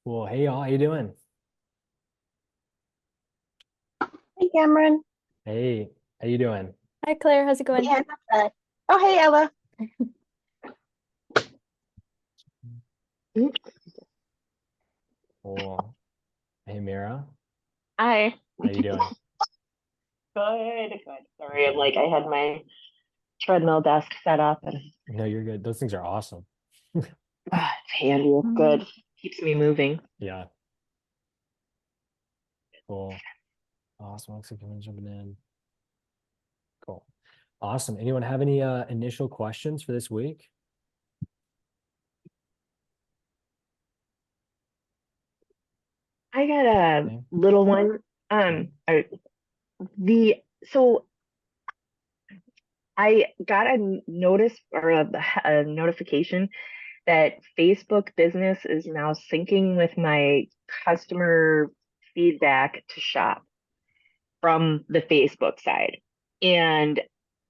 Well, hey y'all, how you doing? Hey, Cameron. Hey, how you doing? Hi Claire, how's it going? Yeah, not bad. Oh, hey, Ella. Mm. Cool. Hey Mira, Hi. how you doing? Good, good. Sorry, Good. I had my treadmill desk set up and No, you're good. Those things are awesome. it's handy. It's good. Keeps me moving. Yeah, cool. Awesome. Looks like everyone's jumping in. Cool. Awesome. Anyone have any initial questions for this week? I got a Okay. little one. The so I got a notice or a notification that Facebook Business is now syncing with my customer feedback to shop from the Facebook side. And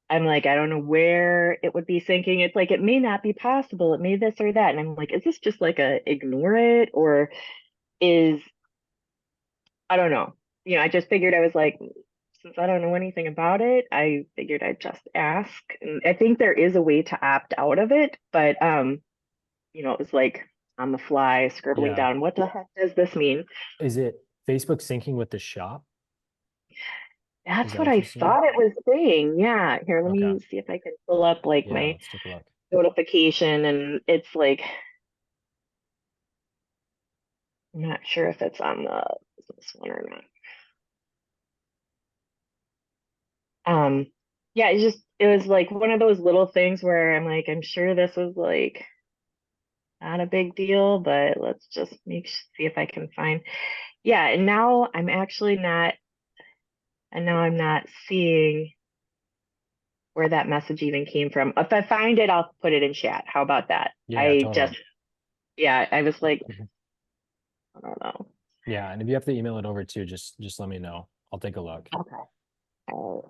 I'm like, I don't know where it would be syncing. It's like, it may not be possible. It may this or that. And I'm like, is this just like a ignore it or is, I don't know. I just figured I was like, since I don't know anything about it, I figured I'd just ask. And I think there is a way to opt out of it, but it was like on the fly scribbling Yeah. down, what the heck does this mean? Is it Facebook syncing with the shop? Is That's that what what I you're saying? thought it was saying. Yeah. Here, let Okay. me see if I can pull up like Yeah, my let's take a look. notification and it's like I'm not sure if it's on the business one or not. Um, yeah, it was like one of those little things where I'm like, I'm sure this was like not a big deal, but let's just see if I can find. Yeah, and now I'm not seeing where that message even came from. If I find it, I'll put it in chat. How about that? Yeah, totally. Yeah, I was like, I don't know. Yeah, and if you have to email it over too, just let me know. I'll take a look. Okay. Uh,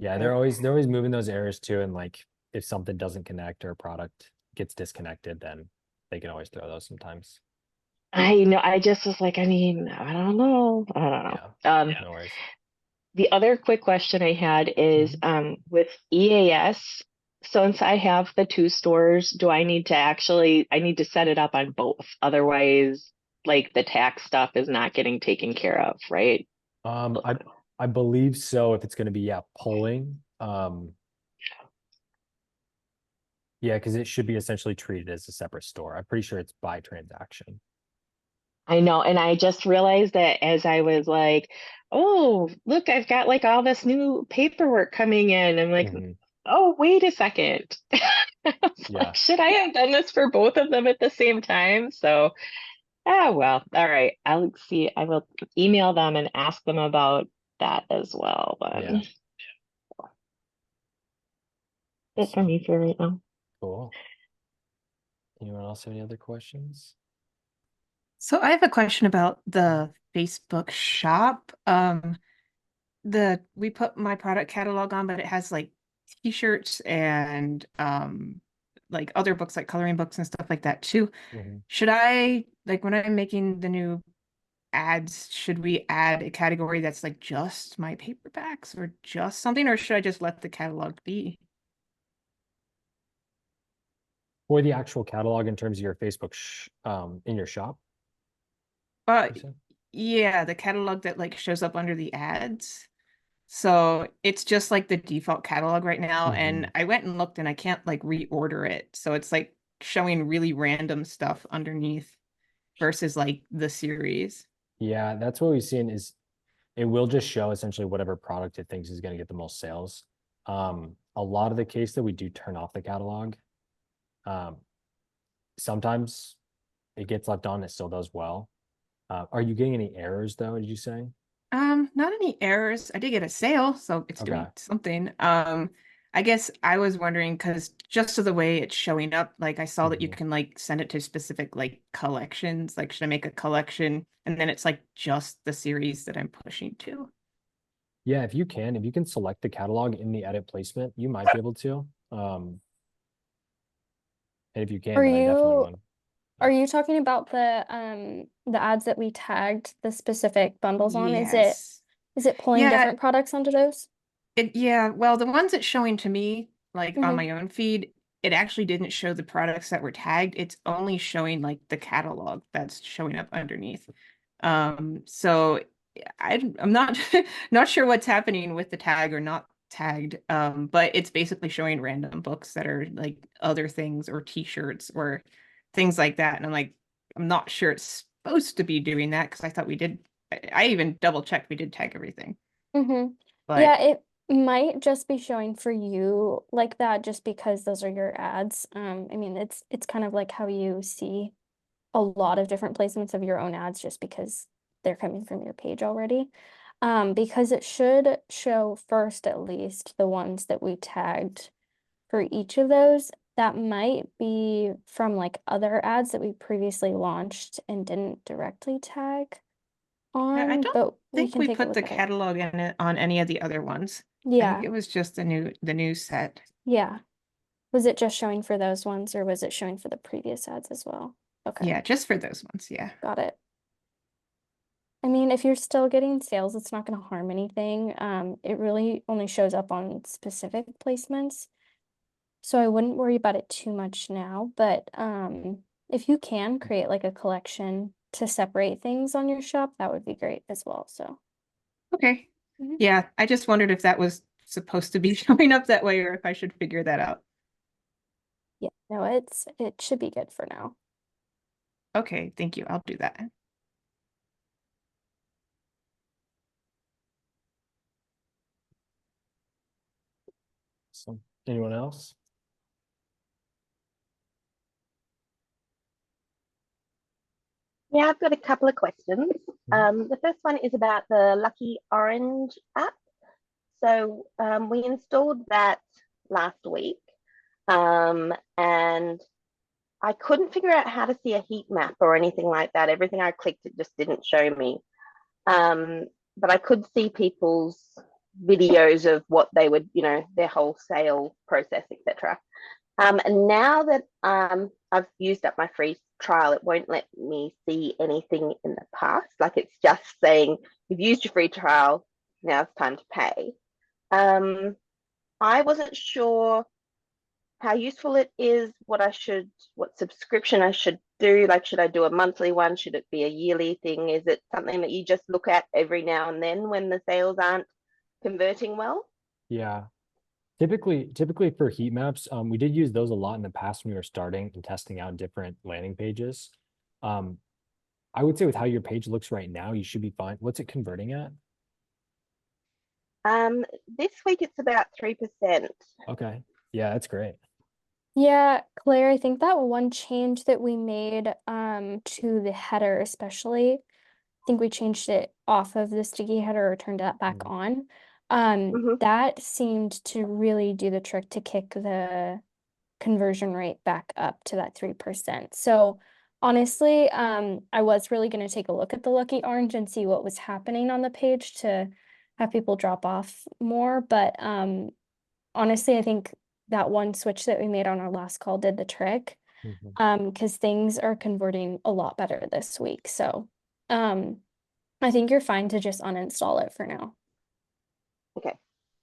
Yeah, okay. they're always moving those errors too, and like if something doesn't connect or a product gets disconnected, then they can always throw those sometimes. I know. I just was like, I mean, I don't know. I don't know. Yeah, Yeah. no worries. The other quick question I had is Mhm. with EAS, since I have the two stores, do I need to set it up on both? Otherwise, like the tax stuff is not getting taken care of, right? Um, I I believe so. If it's going to be polling, yeah, because it should be essentially treated as a separate store. I'm pretty sure it's by transaction. I know. And I just realized that as I was like, oh, look, I've got like all this new paperwork coming in. I'm like, Hmm. oh, wait a second. I was Yeah, like, should I have done this for both of them at the same time? So, well, all right. I'll see. I will email them and ask them about that as well. yeah. But it for me for right now. Cool. Anyone else have any other questions? So I have a question about the Facebook shop. The we put my product catalog on, but it has like t-shirts and like other books like coloring books and stuff like that too. Hmm. Should I like when I'm making the new ads, should we add a category that's like just my paperbacks or just something, or should I just let the catalog be? For the actual catalog in terms of your Facebook in your shop, you But said? yeah, the catalog that like shows up under the ads. So it's just like the default catalog right now. Hmm. And I went and looked and I can't like reorder it. So it's like showing really random stuff underneath versus like the series. Yeah, that's what we've seen is it will just show essentially whatever product it thinks is going to get the most sales. A lot of the case that we do turn off the catalog. Um, Sometimes it gets left on, it still does well. Are you getting any errors though, did you say? Not any errors. I did get a sale, so it's doing Okay. something. I guess I was wondering because just of the way it's showing up, like I saw that you Hmm. can like send it to specific like collections. Like, should I make a collection? And then it's like just the series that I'm pushing to. Yeah, if you can select the catalog in the edit placement, you might be able to. And if you can, For then I definitely you, would. Are you talking about the ads that we tagged the specific bundles on? Yes. Is it pulling Yeah, different products onto those? yeah, well, the ones it's showing to me, like on Mm-hmm. my own feed, it actually didn't show the products that were tagged. It's only showing like the catalog that's showing up underneath. So I'm not not sure what's happening with the tag or not tagged. But it's basically showing random books that are like other things or t-shirts or things like that. And I'm not sure it's supposed to be doing that because I thought we did. I even double checked we did tag everything. Mm-hmm. But Yeah, it might just be showing for you like that just because those are your ads. I mean, it's kind of like how you see a lot of different placements of your own ads just because they're coming from your page already. Because it should show first at least the ones that we tagged for each of those. That might be from like other ads that we previously launched and didn't directly tag yeah, I on, don't but we think can we take a put look the at it. catalog in it on any of the other ones. I think Yeah, it was just the new set. yeah. Was it just showing for those ones or was it showing for the previous ads as well? Okay, Yeah, just for those ones. Yeah. got it. I mean, if you're still getting sales, it's not going to harm anything. It really only shows up on specific placements. So I wouldn't worry about it too much now, but if you can create like a collection to separate things on your shop, that would be great as well. So, Okay. mhm. Yeah, I just wondered if that was supposed to be showing up that way or if I should figure that out. Yeah, no, it should be good for now. Okay, thank you. I'll do that. So, anyone else? Yeah, I've got a couple of questions. The first one is about the Lucky Orange app. So we installed that last week, and I couldn't figure out how to see a heat map or anything like that. Everything I clicked, it just didn't show me. Um, but I could see people's videos of what they would, their whole sale process, etc. And now that I've used up my free trial, it won't let me see anything in the past. Like it's just saying, you've used your free trial, now it's time to pay. I wasn't sure how useful it is, what subscription I should do. Like, should I do a monthly one? Should it be a yearly thing? Is it something that you just look at every now and then when the sales aren't converting well? Yeah. Typically for heat maps, we did use those a lot in the past when we were starting and testing out different landing pages. Um, I would say with how your page looks right now, you should be fine. What's it converting at? This week it's about 3%. Okay. Yeah, that's great. Yeah, Claire, I think that one change that we made to the header especially, I think we changed it off of the sticky header or turned that back Mhm. on. Mm-hmm. That seemed to really do the trick to kick the conversion rate back up to that 3%. So honestly, I was really going to take a look at the Lucky Orange and see what was happening on the page to have people drop off more. But honestly, I think that one switch that we made on our last call did the trick. Mhm. Because things are converting a lot better this week. So I think you're fine to just uninstall it for now. Okay,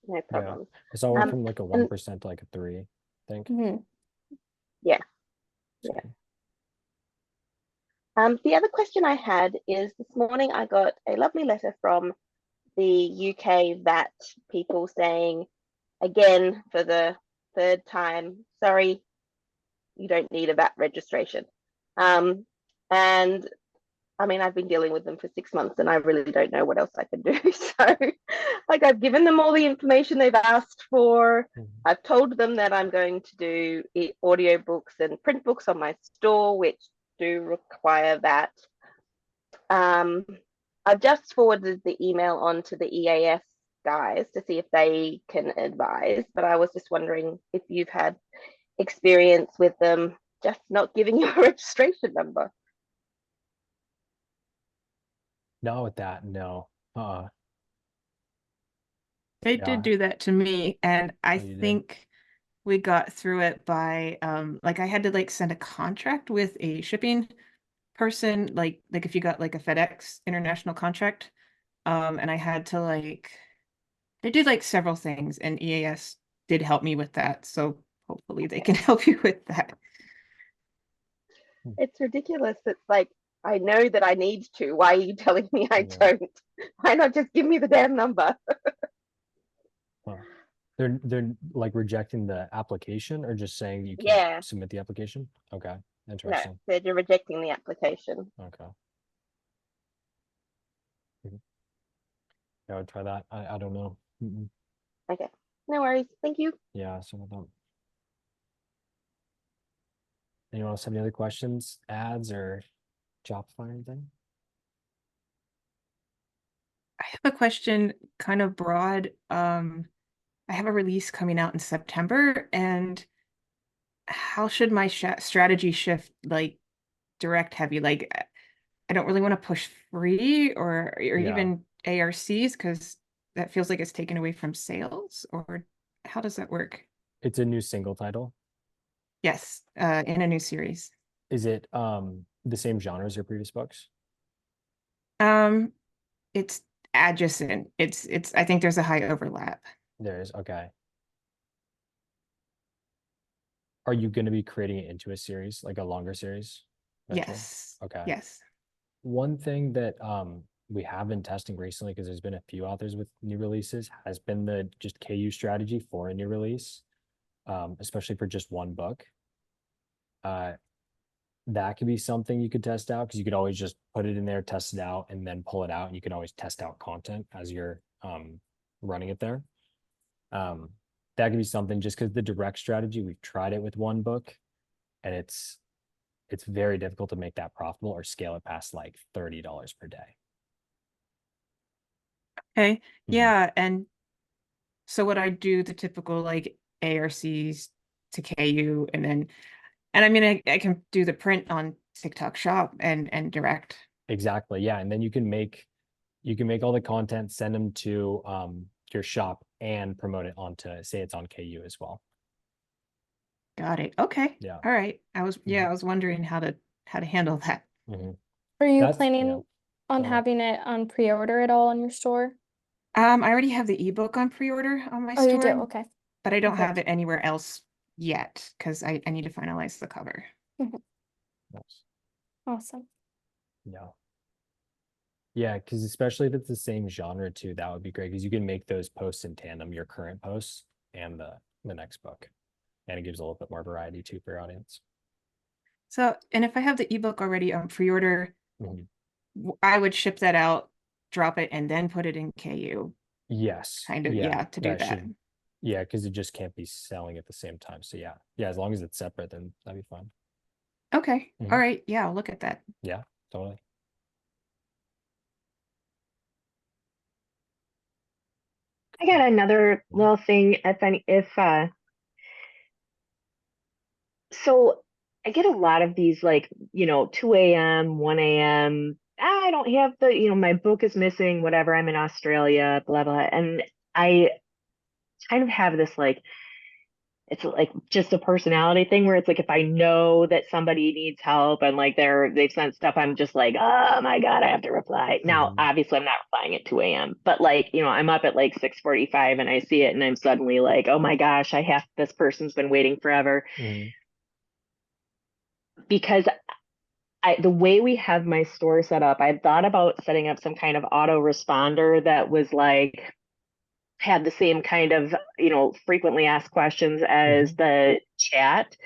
no Yeah. problem. I saw one Um, from like a and 1% to like a 3, I think. Mhm. yeah, yeah. The other question I had is this morning I got a lovely letter from the UK VAT people saying, again, for the third time, sorry, you don't need a VAT registration. And I mean, I've been dealing with them for 6 months and I really don't know what else I can do. So, like, I've given them all the information they've asked for. Mhm. I've told them that I'm going to do audio books and print books on my store, which do require that. I've just forwarded the email on to the EAS guys to see if they can advise, but I was just wondering if you've had experience with them just not giving you a registration number. Not with that, no. They did Yeah. do that to me, and I Oh, you did? think we got through it by like I had to like send a contract with a shipping person, like if you got like a FedEx international contract, and I had to like they did like several things, and EAS did help me with that. So hopefully they can help you with that. It's ridiculous. It's like, I know that I need to. Why are you telling me I Yeah. don't? Why not just give me the damn number? Huh. They're like rejecting the application or just saying you can't Yeah, submit the application? Okay, no, interesting. they're rejecting the application. Okay. Mhm. Yeah, I would try that. I don't know. Okay, no worries. Thank you. Yeah, some of them. Anyone else have any other questions, ads or Shopify or anything? I have a question kind of broad. I have a release coming out in September, and how should my strategy shift like direct heavy? Like I don't really want to push free or Yeah, even ARCs because that feels like it's taken away from sales, or how does that work? it's a new single title. Yes, in a new series. Is it the same genre as your previous books? Um, it's adjacent. It's I think there's a high overlap. There is, okay. Are you going to be creating it into a series, like a longer series eventually? Yes. Okay. Yes. One thing that we have been testing recently, because there's been a few authors with new releases, has been the just KU strategy for a new release, especially for just one book. That could be something you could test out, because you could always just put it in there, test it out, and then pull it out, and you can always test out content as you're running it there. That could be something, just because the direct strategy, we've tried it with one book, and it's very difficult to make that profitable or scale it past like $30 per day. Okay. Mhm. Yeah, and so what I do the typical like ARCs to KU, and I mean I can do the print on TikTok Shop and direct. Exactly. Yeah. And then you can make all the content, send them to your shop, and promote it onto, say it's on KU as well. Got it. Okay. Yeah. All right. I was wondering how to handle that. Mhm. Are you That's, planning yeah. on Go ahead. having it on pre-order at all in your store? I already have the ebook on pre-order on my Oh, you do? store, Okay. but I don't have Perfect. it anywhere else yet because I need to finalize the cover. Nice. Awesome. Yeah. Yeah, because especially if it's the same genre too, that would be great, because you can make those posts in tandem, your current posts and the next book. And it gives a little bit more variety too for your audience. So, and if I have the ebook already on pre-order, Mhm. I would ship that out, drop it, and then put it in KU. Yes. Kind of, Yeah, to do that. should, yeah, because it just can't be selling at the same time. So yeah, as long as it's separate, then that'd be fine. Okay. Mhm. All right. Yeah, I'll look at that. Yeah, totally. I got another little thing. So I get a lot of these, like, 2 a.m., 1 a.m. I don't have my book is missing, whatever. I'm in Australia, blah, blah. And I kind of have this, like, it's like just a personality thing where it's like, if I know that somebody needs help and like they've sent stuff, I'm just like, oh my God, I have to reply. Now, Mhm. obviously I'm not replying at 2 a.m., but like, I'm up at like 6:45 and I see it and I'm suddenly like, oh my gosh, this person's been waiting forever. Mhm. Because the way we have my store set up, I thought about setting up some kind of autoresponder that was like, had the same kind of, frequently asked questions as the chat.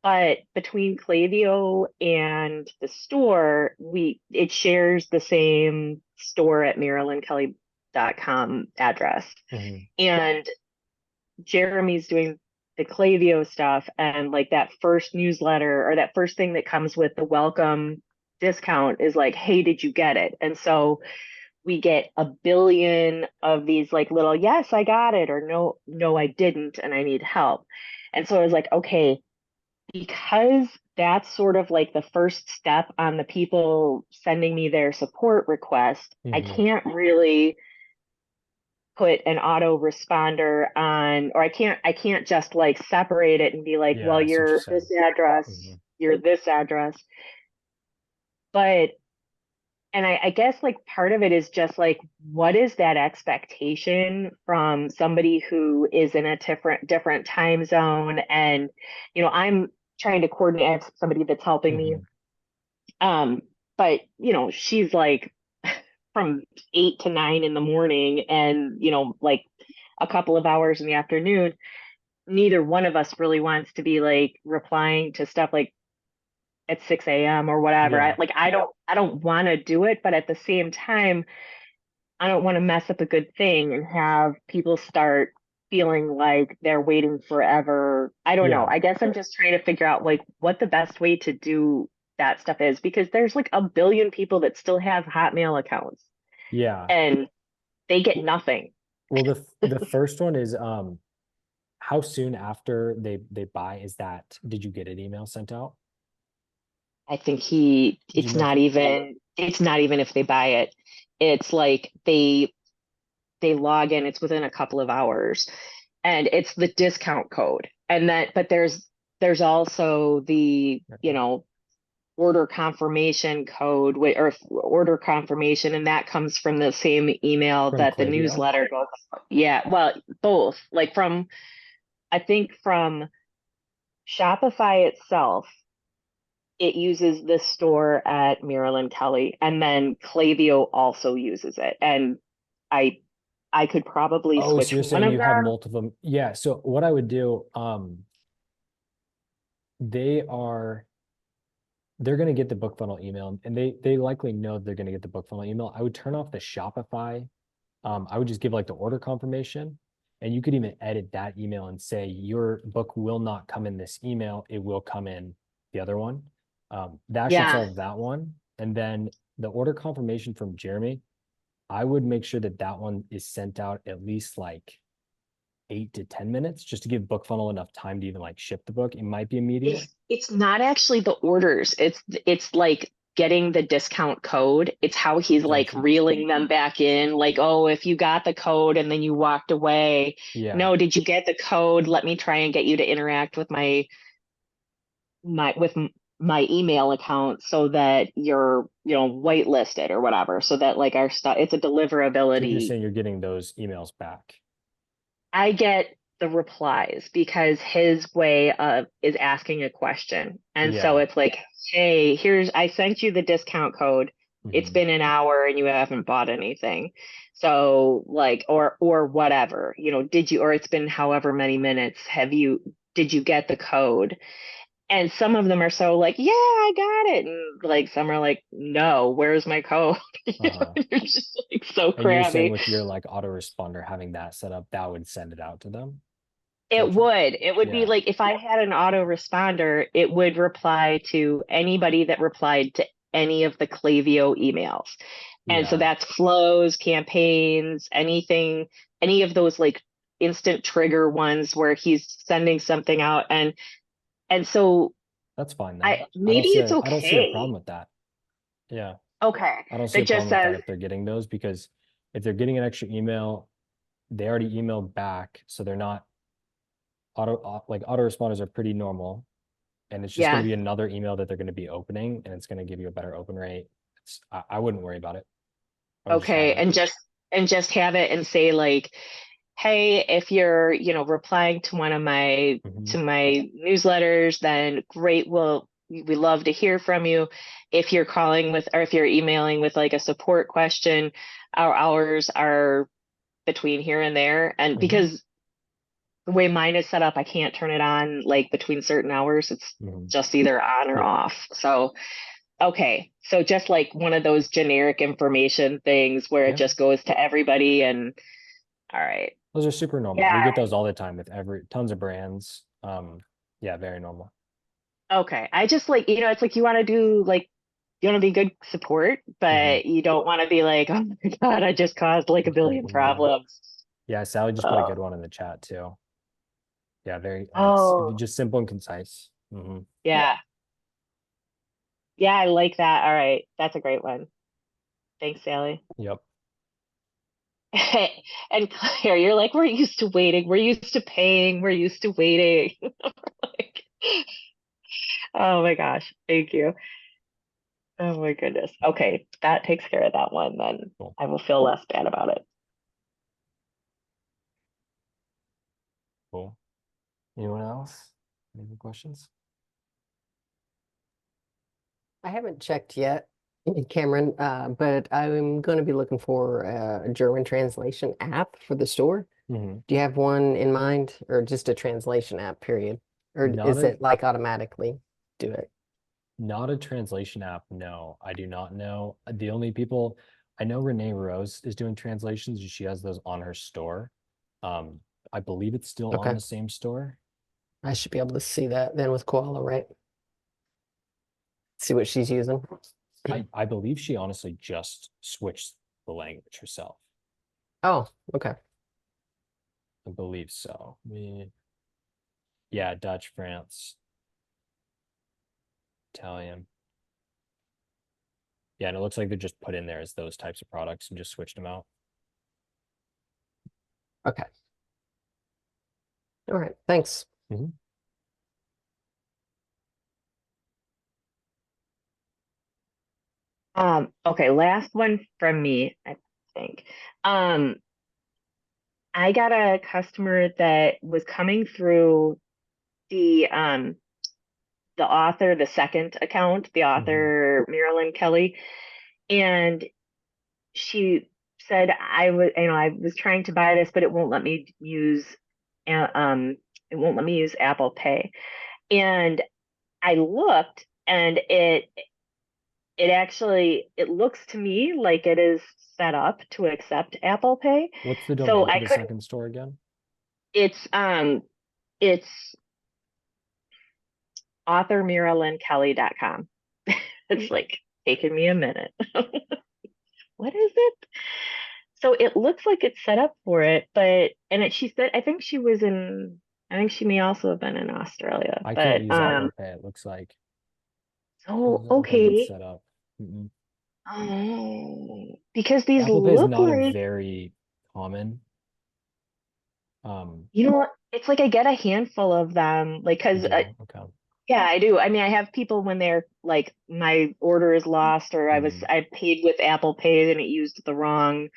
But between Klaviyo and the store, it shares the same store at MarilynKelly.com address. Mhm. And Jeremy's doing the Klaviyo stuff, and like that first newsletter or that first thing that comes with the welcome discount is like, hey, did you get it? And so we get a billion of these like little, yes, I got it, or no, no, I didn't, and I need help. And so I was like, okay, because that's sort of like the first step on the people sending me their support request, I Mhm. can't really put an autoresponder on, or I can't just like separate it and be like, Yeah, well, I see what you're you're this saying. address, Mhm. you're this address. But, and I guess like part of it is just like, what is that expectation from somebody who is in a different time zone? And, I'm trying to coordinate with somebody that's helping me. Mhm. But she's like from 8 to 9 in the morning, and like a couple of hours in the afternoon. Neither one of us really wants to be like replying to stuff like at 6 a.m. or whatever. Yeah. I don't want to do it, but at the same time, I don't want to mess up a good thing and have people start feeling like they're waiting forever. I don't know. Yeah. I guess I'm just trying to figure out like what the best way to do that stuff is, because there's like a billion people that still have Hotmail accounts Yeah. and they get nothing. Well, the first one is how soon after they buy is that, did you get an email sent out? I think Did you mention? it's not even if they buy it. It's like they log in, it's within a couple of hours, and it's the discount code. And but there's also the, order confirmation code, or order confirmation, and that comes from the same email From that the Klaviyo? newsletter goes. Yeah, well, both. Like I think from Shopify itself, it uses this store at Marilyn Kelly, and then Klaviyo also uses it. And I I could probably Oh, so switch you're one saying of you have them. multiple. Yeah. So what I would do, they are they're going to get the book funnel email, and they likely know they're going to get the book funnel email. I would turn off the Shopify. I would just give like the order confirmation, and you could even edit that email and say your book will not come in this email. It will come in the other one. That should Yeah. solve that one. And then the order confirmation from Jeremy, I would make sure that that one is sent out at least like 8 to 10 minutes, just to give BookFunnel enough time to even like ship the book. It might be immediate. It's not actually the orders. It's like getting the discount code. It's how he's like Redemption. reeling them back in. Like, oh, if you got the code and then you walked away. Yeah. No, did you get the code? Let me try and get you to interact with my email account so that you're, whitelisted or whatever. So that like our stuff, it's a So you're deliverability. saying you're getting those emails back. I get the replies because his way of is asking a question. And so Yeah. it's like, hey, I sent you the discount code. It's Mhm. been an hour and you haven't bought anything. So like, or whatever, or it's been however many minutes. Did you get the code? And some of them are so like, yeah, I got it. And like some are like, no, where's my code? Uh-huh. They're just like so And you're saying crabby. with your like autoresponder having that set up, that would send it out to them? Is that It what you? would. It would be Yeah. like if I had an autoresponder, it would reply to anybody that replied to any of the Klaviyo emails. And so Yeah. that's flows, campaigns, anything, any of those like instant trigger ones where he's sending something out. And so That's fine then. I maybe it's I don't see a problem okay. with that. Yeah. Okay. I don't see That a just problem with that says, if they're getting those, because if they're getting an extra email, they already emailed back, so they're not like autoresponders are pretty normal, and it's just going to yeah. be another email that they're going to be opening, and it's going to give you a better open rate. I wouldn't worry about it. I would just have Okay. it. And just have it and say like, hey, if you're, replying to one of Mhm. to my newsletters, then great. We love to hear from you. If you're calling with, or if you're emailing with like a support question, our hours are between here and there. And Mhm. because the way mine is set up, I can't turn it on like between certain hours. It's Mhm. just either on or Yeah. off. So, okay. So just like one of those generic information things where it Yeah. just goes to everybody, and all right. Those are super normal. We Yeah. get those all the time with tons of brands. Yeah, very normal. Okay. I just like, it's like you want to be good support, Mhm. but you don't want to be like, oh my God, I just caused like a billion Yeah. problems. Yeah, Sally just put a Oh, good one in the chat too. Yeah, very, it's oh, just simple and concise. Mhm. yeah. Yeah, I like that. All right. That's a great one. Thanks, Sally. Yep. And Claire, you're like, we're used to waiting, we're used to paying, we're used to waiting. Like, oh my gosh, thank you. Oh my goodness. Okay, that takes care of that one, then Cool. I will feel less bad about it. Cool. Anyone else? Any other questions? I haven't checked yet, Cameron, but I'm going to be looking for a German translation app for the store. Mm-hmm. Do you have one in mind, or just a translation app, period? Or Not is a- it like automatically do it? Not a translation app. No, I do not know. The only people I know, Renee Rose is doing translations, and she has those on her store. I believe it's still on Okay. the same store. I should be able to see that then with Koala, right? See what she's using. I believe she honestly just switched the language herself. Oh, okay. I believe so. Yeah, Dutch, France, Italian. Yeah, and it looks like they're just put in there as those types of products and just switched them out. Okay. All right. Thanks. Okay, last one from me, I think. Um, I got a customer that was coming through the author, the second account, the author Marilyn Kelly, and she said I was trying to buy this, but it won't let me use it won't let me use Apple Pay. And I looked, and it looks to me like it is set up to accept Apple Pay. What's the So domain for I the could second store again? it's authormiralynkelly.com. It's like taking me a minute. What is it? So it looks like it's set up for it, she said, I think she may also have been in Australia, I but can't use Apple Pay, it looks like. so Doesn't look like it's okay. set up. Mm-mm. Because these Apple Pay is look not a like, very common. you know what? It's like I get a handful of them, like, You because do? Okay. yeah, I do. I mean, I have people when they're like, my order is lost, or Mhm. I paid with Apple Pay and it used the wrong,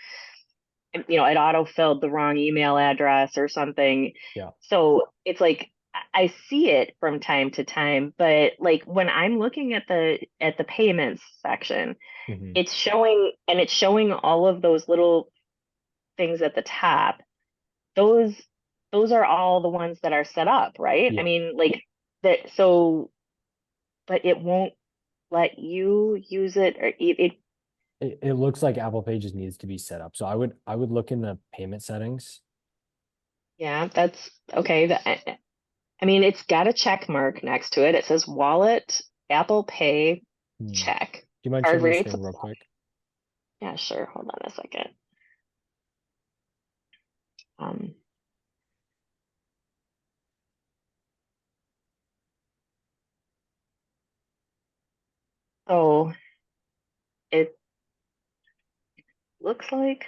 it autofilled the wrong email address or something. Yeah. So it's like I see it from time to time, but like when I'm looking at the payments section, Mhm. it's showing all of those little things at the top. Those those are all the ones that are set up, right? I Yeah. mean, like that. So, but it won't let you use it, or It looks like Apple Pay just needs to be set up. So I would look in the payment settings. yeah, that's okay. I mean, it's got a check mark next to it. It says wallet, Apple Pay, Hmm. check. Do you mind Card sharing your rates. screen real quick? Yeah, sure. Hold on a second. Um, so it looks like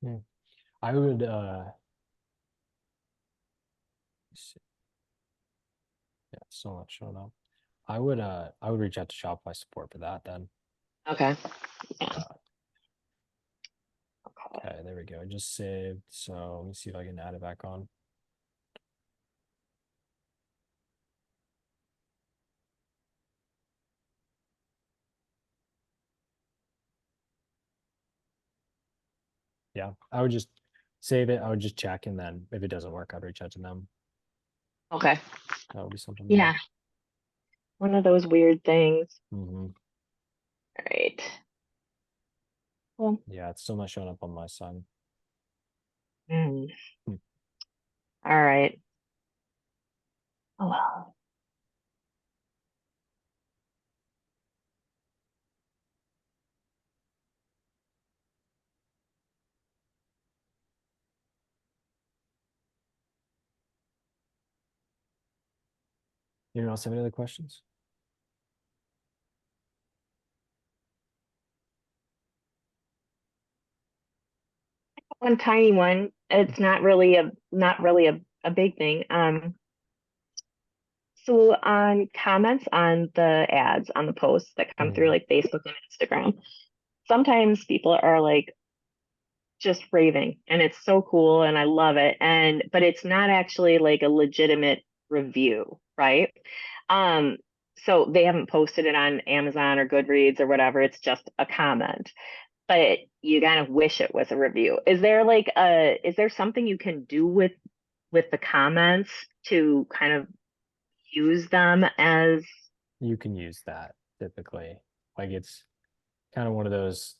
Hmm. I would yeah, so much showing up. I would reach out to Shopify support for that then. okay. Yeah. Okay. Okay, there we go. I just saved. So let me see if I can add it back on. Yeah, I would just save it. I would just check, and then if it doesn't work, I'd reach out to them. Okay. That would be something. Yeah. One of those weird things. Mm-hmm. All right. Well, Yeah, it's still not showing up on my side. hmm. Hmm. All right. Oh well. Anyone else have any other questions? One tiny one. It's not really a big thing. So on comments on the ads on the posts that come through Mhm. like Facebook and Instagram, sometimes people are like just raving and it's so cool and I love it. And but it's not actually like a legitimate review, right? Um, so they haven't posted it on Amazon or Goodreads or whatever. It's just a comment, but you kind of wish it was a review. Is there something you can do with the comments to kind of use them as You can use that typically. Like it's kind of one of those,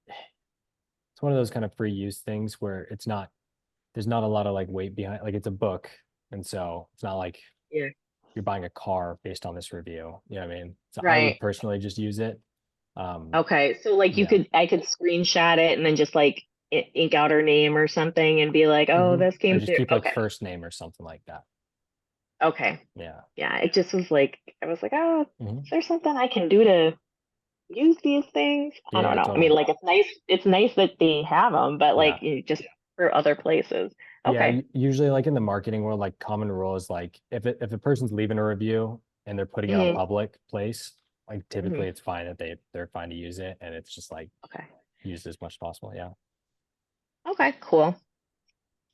it's one of those kind of free use things where there's not a lot of like weight behind, like it's a book. And so it's not like yeah, you're buying a car based on this review. You know what I mean? So I right? would personally just use it. Okay, so like Yeah. I could screenshot it and then just like ink out her name or something and be like, oh, Mhm. this Or came just through. keep like Okay, first name or something like that. okay, Yeah. yeah. It just was like I was like, oh, Mhm. is there something I can do to use these things? I don't Yeah, know. I mean, totally. like it's nice that they have them, but Yeah. like just for other places. Yeah, Okay. usually like in the marketing world, like common rule is like if a person's leaving a review and they're putting it on Hmm. public place, like Hmm. typically it's fine that they're fine to use it and it's just like Okay. used as much as possible. Yeah. Okay. Cool.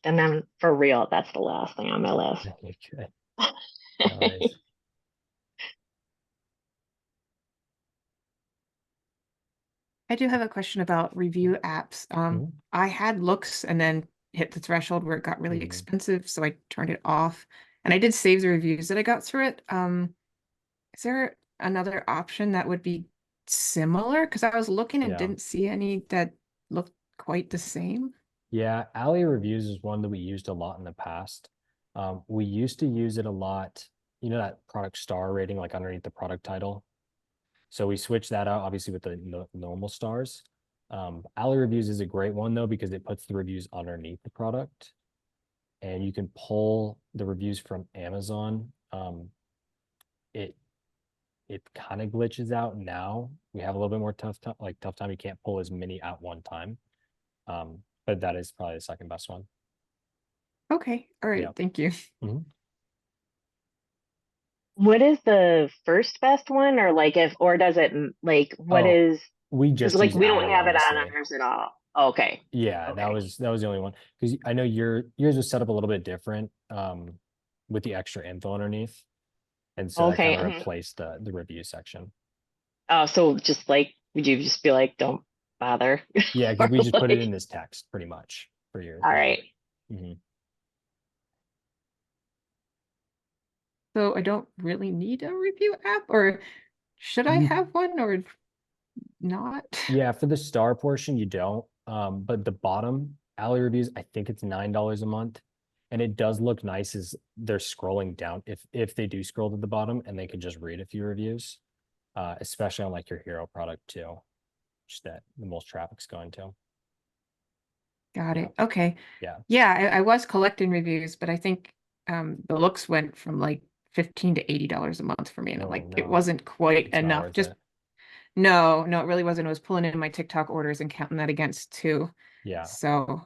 And then for real, that's the last thing on my list. Good. No worries. I do have a question about review apps. Mhm. I had looks and then hit the threshold where it got really Mhm. expensive, so I turned it off. And I did save the reviews that I got through it. Is there another option that would be similar? Because I was looking and Yeah. didn't see any that looked quite the same. Yeah, Alley Reviews is one that we used a lot in the past. We used to use it a lot, you know, that product star rating, like underneath the product title. So we switched that out, obviously, with the normal stars. Alley Reviews is a great one though, because it puts the reviews underneath the product, and you can pull the reviews from Amazon. It it kind of glitches out now. We have a little bit more tough time. You can't pull as many at one time. But that is probably the second best one. Okay, all right, Yeah. thank you. Mhm. What is the first best one, or like if, or does it like what Oh, is? we Because just like use we don't Alley, have it on honestly. ours at all. Okay. Yeah, Okay. that was the only one, because I know yours was set up a little bit different, with the extra info underneath, and so that Okay. kind of Mhm. replaced the review section. Oh, so just like, would you just be like, don't bother? Yeah, because Or we just put it like, in this text pretty much for your all review. right. Mhm. So I don't really need a review app, or should I You have one or not? Yeah, for the star portion, you don't. But the bottom alley reviews, I think it's $9 a month. And it does look nice as they're scrolling down. If they do scroll to the bottom and they can just read a few reviews, especially on like your hero product too, which that the most traffic's going to. Got Yeah. it. Okay. Yeah. Yeah, I was collecting reviews, but I think the looks went from like $15 to $80 a month for me. And I'm Oh like, it no, wasn't quite it's not enough. worth Just it. no, no, it really wasn't. It was pulling in my TikTok orders and counting that against two. Yeah. So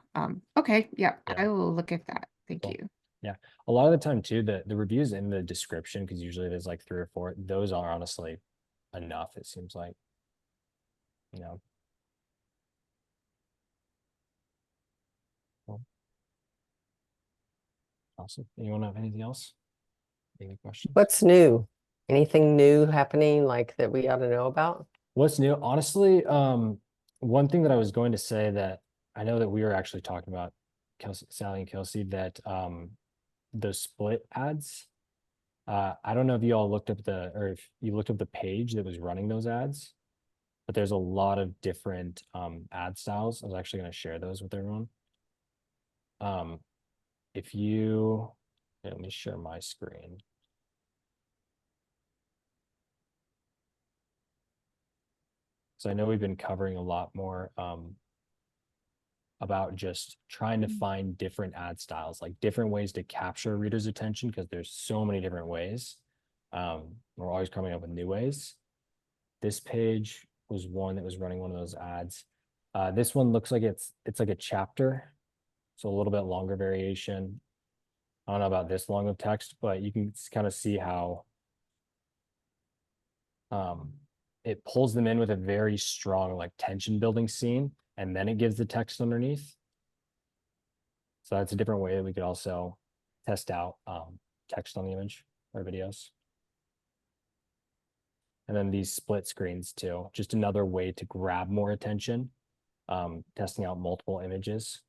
okay, yeah, Yeah. I will look at that. Thank Cool. you. Yeah. A lot of the time too, the reviews in the description, because usually there's like 3 or 4, those are honestly enough, it seems like, you know. Cool. Awesome. Anyone have anything else? Any questions? What's new? Anything new happening like that we ought to know about? What's new? Honestly, one thing that I was going to say that I know that we were actually talking about, Kelsey, Sally and Kelsey, that the split ads. I don't know if you all looked up or if you looked up the page that was running those ads, but there's a lot of different ad styles. I was actually going to share those with everyone. If you, let me share my screen. So I know we've been covering a lot more about just trying to find different ad styles, like different ways to capture readers' attention, because there's so many different ways. We're always coming up with new ways. This page was one that was running one of those ads. This one looks like it's like a chapter, so a little bit longer variation. I don't know about this long of text, but you can kind of see how it pulls them in with a very strong like tension building scene, and then it gives the text underneath. So that's a different way that we could also test out text on the image or videos. And then these split screens too, just another way to grab more attention, testing out multiple images.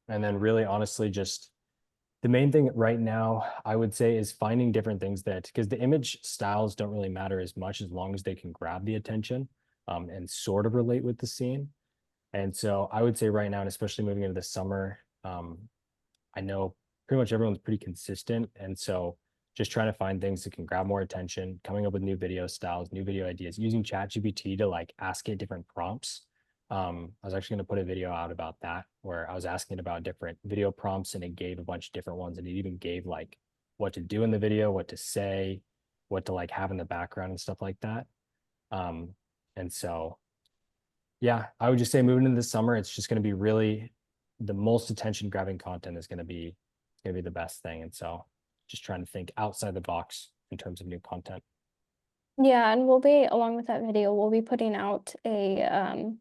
And then really honestly, just the main thing right now, I would say, is finding different things that, because the image styles don't really matter as much as long as they can grab the attention and sort of relate with the scene. And so I would say right now, and especially moving into the summer, I know pretty much everyone's pretty consistent. And so just trying to find things that can grab more attention, coming up with new video styles, new video ideas, using ChatGPT to like ask it different prompts. I was actually going to put a video out about that where I was asking about different video prompts, and it gave a bunch of different ones, and it even gave like what to do in the video, what to say, what to like have in the background and stuff like that. And so, yeah, I would just say moving into the summer, it's just going to be really the most attention grabbing content is going to be the best thing. And so just trying to think outside the box in terms of new content. Yeah, and we'll be, along with that video, we'll be putting out a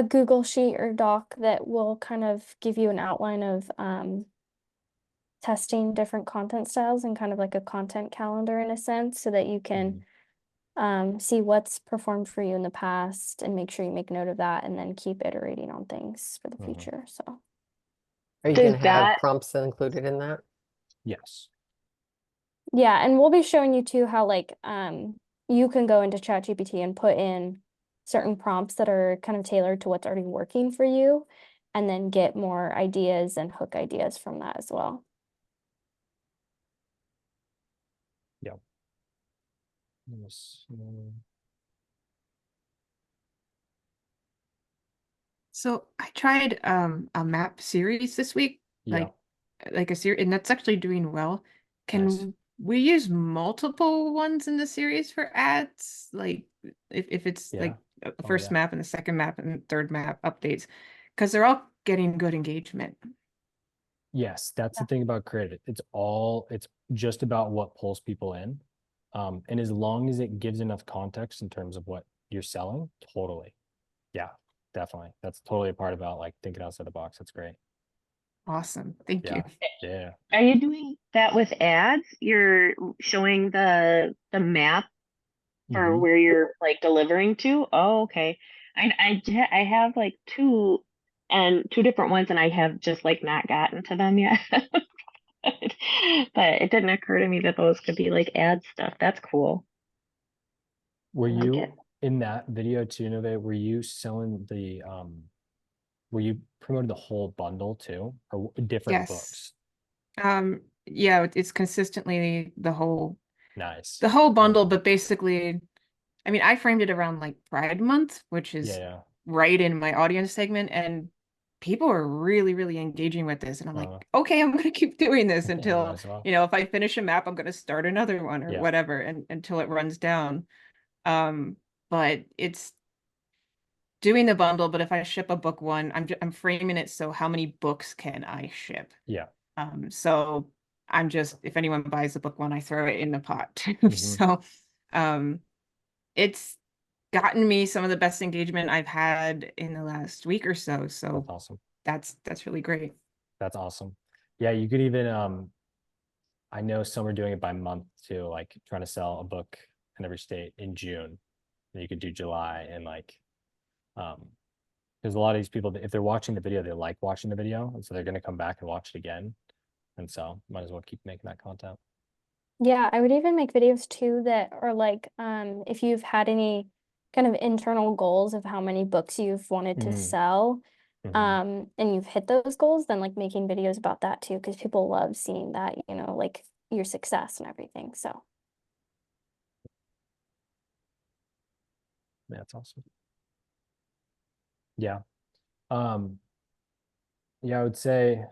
Google Sheet or doc that will kind of give you an outline of testing different content styles and kind of like a content calendar in a sense, so that you can see what's performed for you in the past and make sure you make note of that and then keep iterating on things for the future. So Are you Does going to have that- prompts included in that? Yes. yeah, and we'll be showing you too how like you can go into ChatGPT and put in certain prompts that are kind of tailored to what's already working for you, and then get more ideas and hook ideas from that as well. Yeah. Yes. So I tried a map series this week, Yeah. like a series, and that's actually doing well. Can Nice. we use multiple ones in the series for ads? Like if it's like a Oh, first yeah. map and the second map and third map updates, because they're all getting good engagement. Yes, that's the thing about creative. It's just about what pulls people in. And as long as it gives enough context in terms of what you're selling, totally. Yeah, definitely. That's totally a part about like thinking outside the box. That's great. Awesome. Thank you. Yeah. Are you doing that with ads? You're showing the map for where you're like delivering to? Oh, okay. I have like two different ones, and I have just like not gotten to them yet. But it didn't occur to me that those could be like ad stuff. That's cool. Were I like you it. in that video too, Nove? Were you selling were you promoting the whole bundle too, or different Yes. books? Yeah, it's consistently the whole Nice. bundle, Okay. but basically, I mean, I framed it around like Pride Month, which is Yeah. right in my audience segment, and people are really, really engaging with this. And I'm like, Uh-huh. okay, I'm gonna keep doing this Yeah, until, might as well. if I finish a map, I'm gonna start another one or Yeah. whatever, and until it runs down. But it's doing the bundle, but if I ship a book one, I'm framing it so how many books can I ship? Yeah. So I'm just, if anyone buys the book one, I throw it in the pot. So it's gotten me some of the best engagement I've had in the last week or so. So That's awesome. that's really great. That's awesome. Yeah, you could even I know some are doing it by month too, like trying to sell a book in every state in June. And you could do July and like Because a lot of these people, if they're watching the video, they like watching the video, and so they're going to come back and watch it again. And so might as well keep making that content. Yeah, I would even make videos too that are like, if you've had any kind of internal goals of how many books you've wanted to Mhm. sell, Mhm. and you've hit those goals, then like making videos about that too, because people love seeing that, you know, like your success and everything. So Yeah, that's awesome. Yeah. Um, yeah, I would say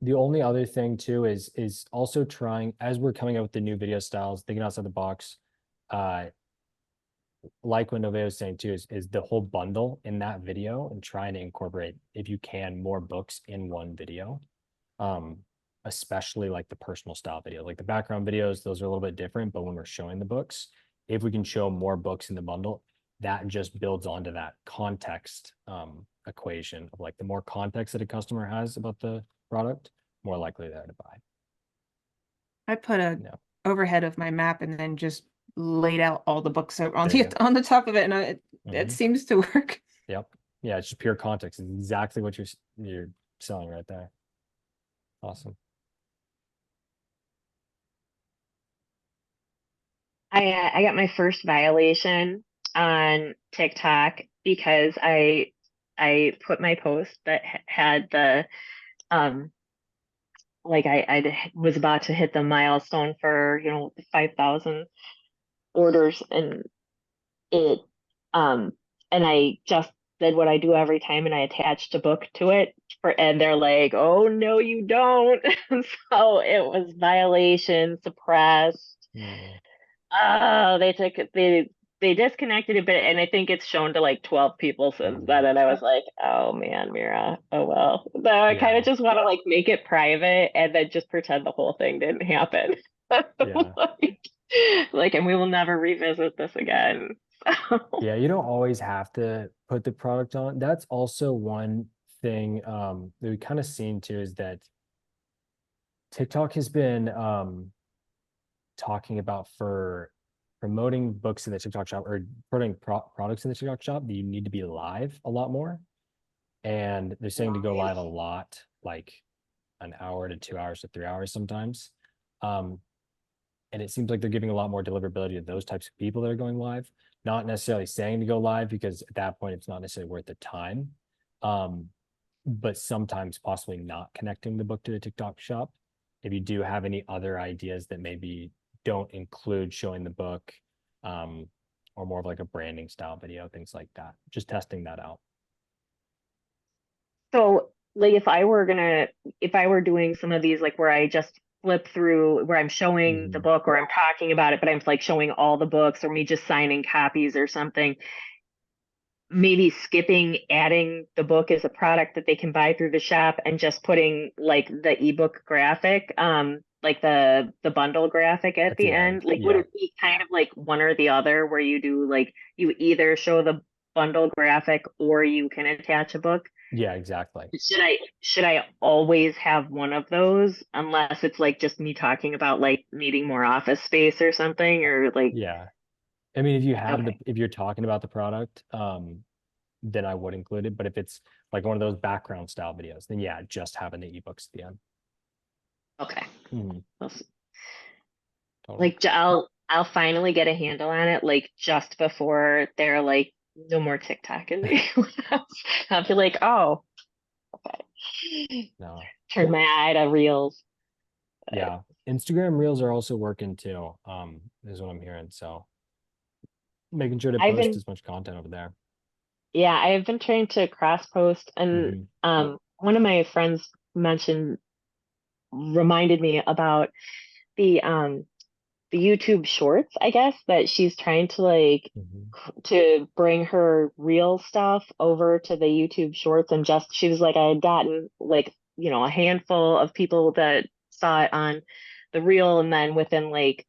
the only other thing too is also trying, as we're coming up with the new video styles, thinking outside the box. Like what Nove was saying too, is the whole bundle in that video and trying to incorporate, if you can, more books in one video. Um, especially like the personal style video, like the background videos, those are a little bit different, but when we're showing the books, if we can show more books in the bundle, that just builds onto that context equation of like the more context that a customer has about the product, more likely they're to buy. I put a Yeah. overhead of my map and then just laid out all the books on There you the on the top of it, and it Mhm. seems to work. Yep. Yeah, it's just pure context. It's exactly what you're selling right there. Awesome. I got my first violation on TikTok because I put my post that had the like I was about to hit the milestone for, you know, the 5,000 orders, and it and I just did what I do every time, and I attached a book to it and they're like, "Oh no, you don't." So it was violation, suppressed. Mm. Oh, they disconnected it, but and I think it's shown to like 12 people since then. And I was like, oh man, Mira, oh well. So I kind Yeah. of just want to like make it private and then just pretend the whole thing didn't happen. Yeah. Like, and we will never revisit this again. So, Yeah, you don't always have to put the product on. That's also one thing that we kind of seen too, is that TikTok has been talking about for promoting books in the TikTok shop or putting products in the TikTok shop that you need to be live a lot more. And they're saying to go live a lot, like an hour to 2 hours to 3 hours sometimes. And it seems like they're giving a lot more deliverability to those types of people that are going live, not necessarily saying to go live, because at that point it's not necessarily worth the time. But sometimes possibly not connecting the book to the TikTok shop. If you do have any other ideas that maybe don't include showing the book, or more of like a branding style video, things like that, just testing that out. so like if I were doing some of these, like where I just flip through, where I'm showing the Mhm. book or I'm talking about it, but I'm like showing all the books or me just signing copies or something, maybe skipping adding the book as a product that they can buy through the shop and just putting like the ebook graphic, like the bundle graphic at the end. Like, would Yeah. it be kind of like one or the other, where you do like you either show the bundle graphic or you can attach a book? Yeah, exactly. Should I always have one of those, unless it's like just me talking about like needing more office space or something, or like, Yeah. I mean, if you have okay. if you're talking about the product, then I would include it. But if it's like one of those background style videos, then yeah, just having the ebooks at the end. Okay. Mhm. Well, Totally. like I'll finally get a handle on it, like just before they're like no more TikTok in the US. I'll be like, oh, okay. No. Turn my eye to Reels. Yeah. Instagram Reels are also working too, is what I'm hearing. So making sure to I've post been as much content over there. Yeah, I've been trying to cross post, and Mhm. one of my friends reminded me about the the YouTube shorts, I guess, that she's trying to like Mhm. to bring her real stuff over to the YouTube shorts. And just she was like, I had gotten like, you know, a handful of people that saw it on the reel, and then within like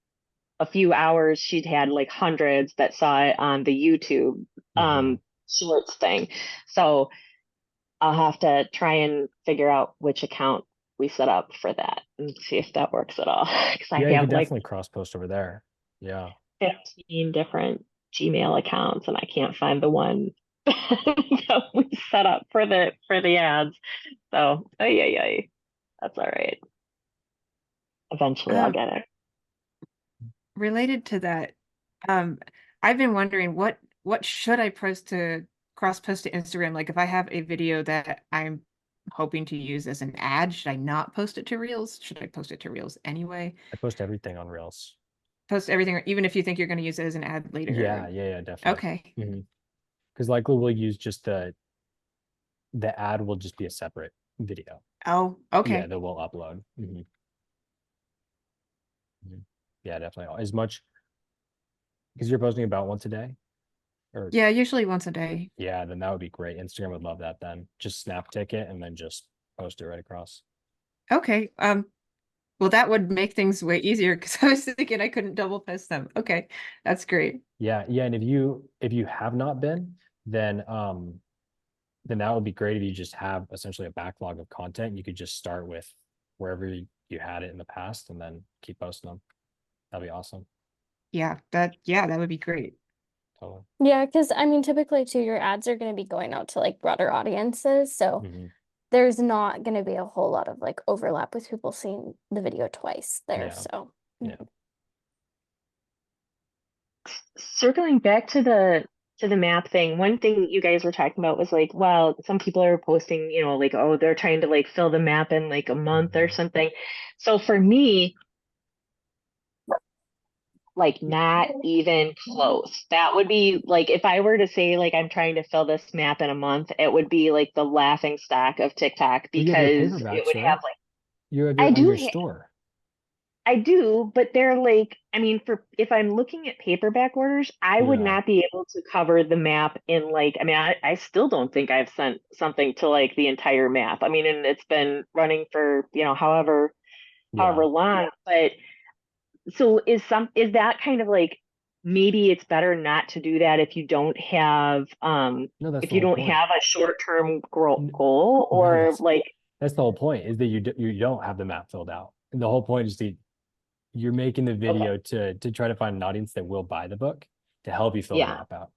a few hours she'd had like hundreds that saw it on the YouTube Mhm. shorts thing. So I'll have to try and figure out which account we set up for that and see if that works at all. Because I Yeah, you have could like definitely cross post over there. Yeah. 15 different Gmail accounts, and I can't find the one set up for the ads. So, yeah, that's all right. Eventually, I'll get it. Related to that, I've been wondering what should I post to cross post to Instagram? Like if I have a video that I'm hoping to use as an ad, should I not post it to Reels? Should I post it to Reels anyway? I post everything on Reels. Post everything, even if you think you're going to use it as an ad later. Yeah, definitely. Okay. Because likely we'll use just the ad will just be a separate video. Oh, okay. Yeah, that we'll upload. Yeah, definitely. As much because you're posting about once a day, or Yeah, usually once a day. yeah, then that would be great. Instagram would love that. Then just snap ticket and then just post it right across. Okay. Well, that would make things way easier because I was thinking I couldn't double post them. Okay, that's great. Yeah, and if you have not been, then that would be great if you just have essentially a backlog of content. You could just start with wherever you had it in the past and then keep posting them. That'd be awesome. Yeah, that would be great. Totally. Yeah, because I mean, typically too, your ads are going to be going out to like broader audiences. So Mhm. there's not going to be a whole lot of like overlap with people seeing the video twice there. Yeah. So Yeah. Circling back to the map thing, one thing you guys were talking about was like, well, some people are posting, like, oh, they're trying to like fill the map in like a month or something. So for me, like not even close. That would be like if I were to say like I'm trying to fill this map in a month, it would be like the laughing stock of TikTok Well, you have your because it paperbacks, would right? have like You have I on do your ha- store. I do, but they're like, I mean, for if I'm looking at paperback orders, I would Yeah. not be able to cover the map in like, I mean, I still don't think I've sent something to like the entire map. I mean, and it's been running for, however Yeah. long, but so is that kind of like maybe it's better not to do that if you don't have No, that's if the you whole don't point. have a short-term N- goal No, or like that's the whole point is that you don't have the map filled out. And the whole point is you're making the video to try to find an audience that will buy the book to help you fill the yeah. map out.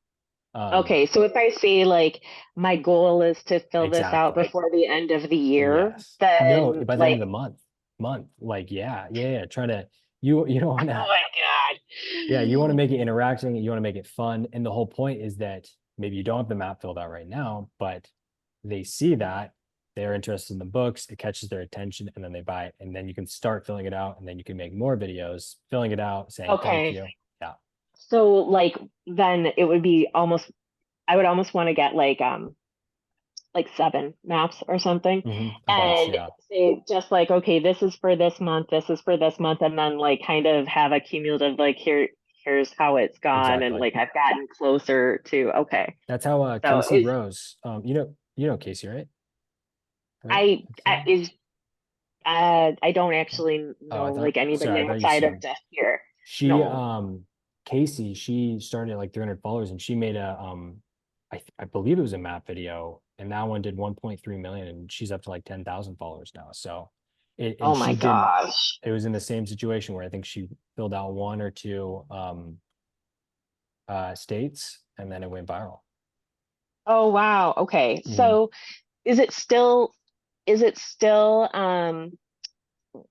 Okay, so if I say like my goal is to fill this out Exactly. before the end of the year, Yes. No, then by the end of the month. Like, yeah. Trying to you don't want oh to my God. yeah, you want to make it interacting, you want to make it fun. And the whole point is that maybe you don't have the map filled out right now, but they see that they're interested in the books, it catches their attention, and then they buy it. And then you can start filling it out, and then you can make more videos, filling it out, saying thank Okay. you. Yeah. So like then it would be almost I would almost want to get like 7 maps or something A bunch, and yeah. say just like okay this is for this month, this is for this month, and then like kind of have a cumulative like here's how it's gone and Exactly. like I've gotten closer to okay. That's how So Casey Rose, you know Casey, right? I don't actually Oh, I know thought like anybody sorry, I thought you outside of said just here. she No. Casey, she started at like 300 followers and she made a I believe it was a map video and that one did 1.3 million and she's up to like 10,000 followers now. So Oh my gosh. it was in the same situation where I think she filled out 1 or 2 states and then it went viral. Oh wow. Okay. Mhm. So is it still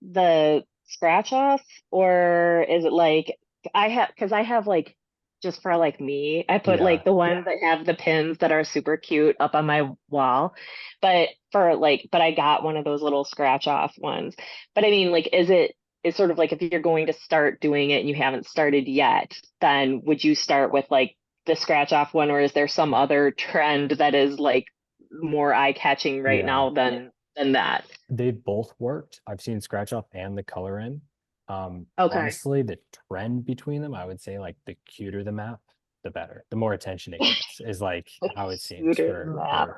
the scratch off or is it like because I have like just for like me I put Yeah. like the ones that have the pins that are super cute up on my wall but but I got one of those little scratch off ones but I mean like is sort of like if you're going to start doing it and you haven't started yet then would you start with like the scratch off one or is there some other trend that is like more eye-catching right Yeah. now than that? They've both worked. I've seen scratch off and the color in. Okay. Honestly, the trend between them, I would say like the cuter the map, the better. The more attention it gets is like how it seems Cuter map.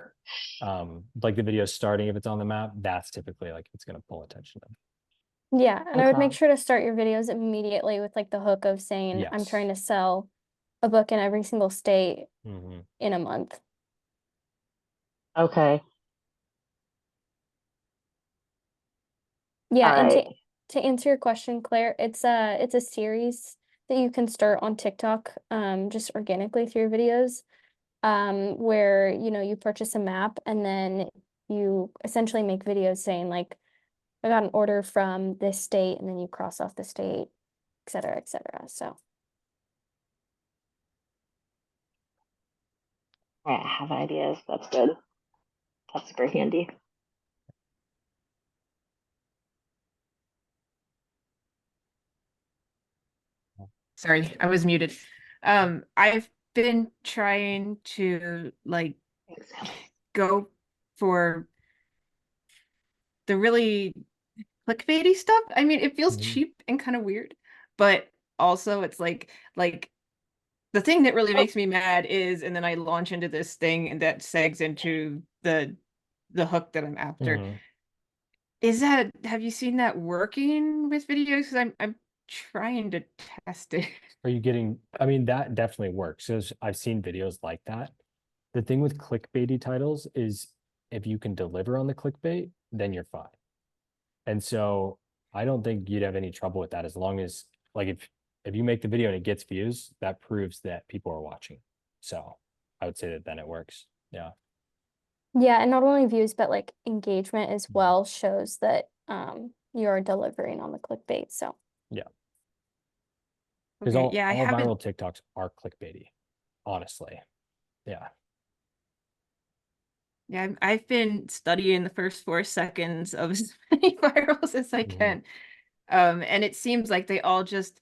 like the video starting if it's on the map, that's typically like it's gonna pull attention. yeah, and I would make Okay. sure to start your videos immediately with like the hook of saying I'm Yes. trying to sell a book in every single state Mhm. in a month. Okay. Yeah, All and right. to answer your question, Claire, it's a series that you can start on TikTok just organically through your videos. where, you know, you purchase a map and then you essentially make videos saying like, I got an order from this state, and then you cross off the state, et cetera, et cetera. So I have ideas. That's good. That's super handy. Sorry, I was muted. I've been trying to like Thanks. go for the really clickbaity stuff. I mean, it feels Mhm. cheap and kind of weird, but also it's like the thing that really makes me mad is, and then I launch into this thing and that segs into the hook that I'm after. Mhm. Is that, have you seen that working with videos? Because I'm trying to test it. Are you getting, I mean, that definitely works. So I've seen videos like that. The thing with clickbaity titles is if you can deliver on the clickbait, then you're fine. And so I don't think you'd have any trouble with that as long as like if you make the video and it gets views, that proves that people are watching. So I would say that then it works. Yeah. yeah, and not only views, but like engagement as Mhm. well shows that you're delivering on the clickbait. So Yeah. Because Okay, yeah, I all haven't. viral TikToks are clickbaity, honestly. Yeah. Yeah, I've been studying the first 4 seconds of as many virals as I Mhm. can. And it seems like they all just,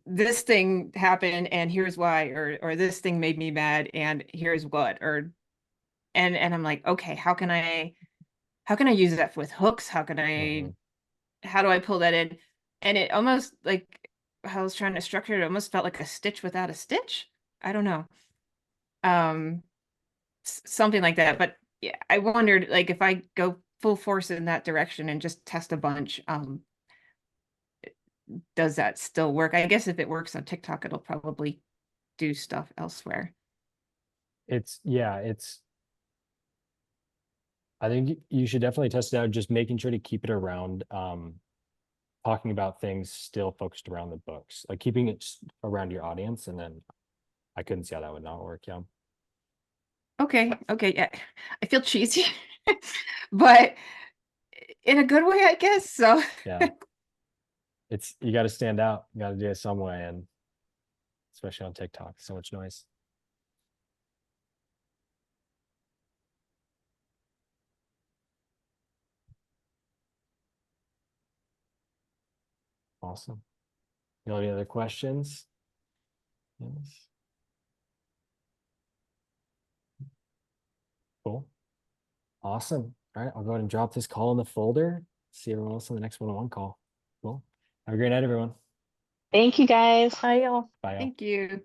this thing happened and here's why, or this thing made me mad and here's what, or and I'm like, okay, how can I use that with hooks? Mhm. How do I pull that in? And it almost like how I was trying to structure it, almost felt like a stitch without a stitch. I don't know. Um, something like that. But yeah, I wondered like if I go full force in that direction and just test a bunch, does that still work? I guess if it works on TikTok, it'll probably do stuff elsewhere. Yeah, I think you should definitely test it out, just making sure to keep it around talking about things still focused around the books, like keeping it around your audience, and then I couldn't see how that would not work. Yeah. Okay, okay, yeah. I feel cheesy, but in a good way, I guess. So Yeah. You got to stand out. You got to do it some way, and especially on TikTok, so much noise. Awesome. You know, any other questions? Yes. Cool. Awesome. All right, I'll go ahead and drop this call in the folder. See everyone else on the next one-on-one call. Cool. Have a great night, everyone. Thank you guys. bye y'all. Bye, y'all. thank you.